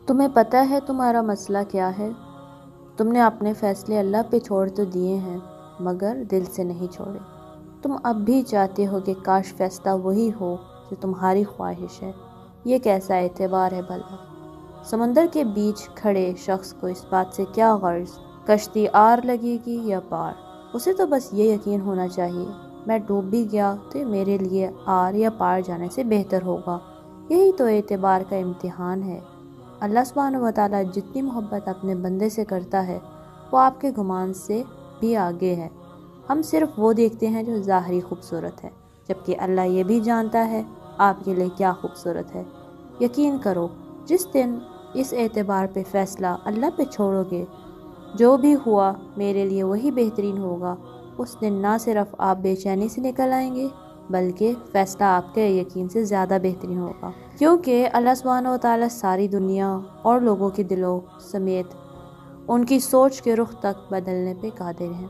تمہیں پتہ ہے تمہارا مسئلہ کیا ہے؟ تم نے اپنے فیصلے اللہ پہ چھوڑ تو دیے ہیں مگر دل سے نہیں چھوڑے۔ تم اب بھی چاہتے ہو کہ کاش فیصلہ وہی ہو جو تمہاری خواہش ہے۔ یہ کیسا اعتبار ہے بھلا؟ سمندر کے بیچ کھڑے شخص کو اس بات سے کیا غرض کشتی آر لگے گی یا پار؟ اسے تو بس یہ یقین ہونا چاہیے میں ڈوب بھی گیا تو یہ میرے لیے آر یا پار جانے سے بہتر ہوگا۔ یہی تو اعتبار کا امتحان ہے۔ اللہ سبحانہ و تعالیٰ جتنی محبت اپنے بندے سے کرتا ہے وہ آپ کے گمان سے بھی آگے ہے۔ ہم صرف وہ دیکھتے ہیں جو ظاہری خوبصورت ہے، جبکہ اللہ یہ بھی جانتا ہے آپ کے لیے کیا خوبصورت ہے۔ یقین کرو جس دن اس اعتبار پہ فیصلہ اللہ پہ چھوڑو گے جو بھی ہوا میرے لیے وہی بہترین ہوگا، اس دن نہ صرف آپ بے چینی سے نکل آئیں گے بلکہ فیصلہ آپ کے یقین سے زیادہ بہترین ہوگا، کیونکہ اللہ سبحانہ و تعالیٰ ساری دنیا اور لوگوں کے دلوں سمیت ان کی سوچ کے رخ تک بدلنے پہ قادر ہیں۔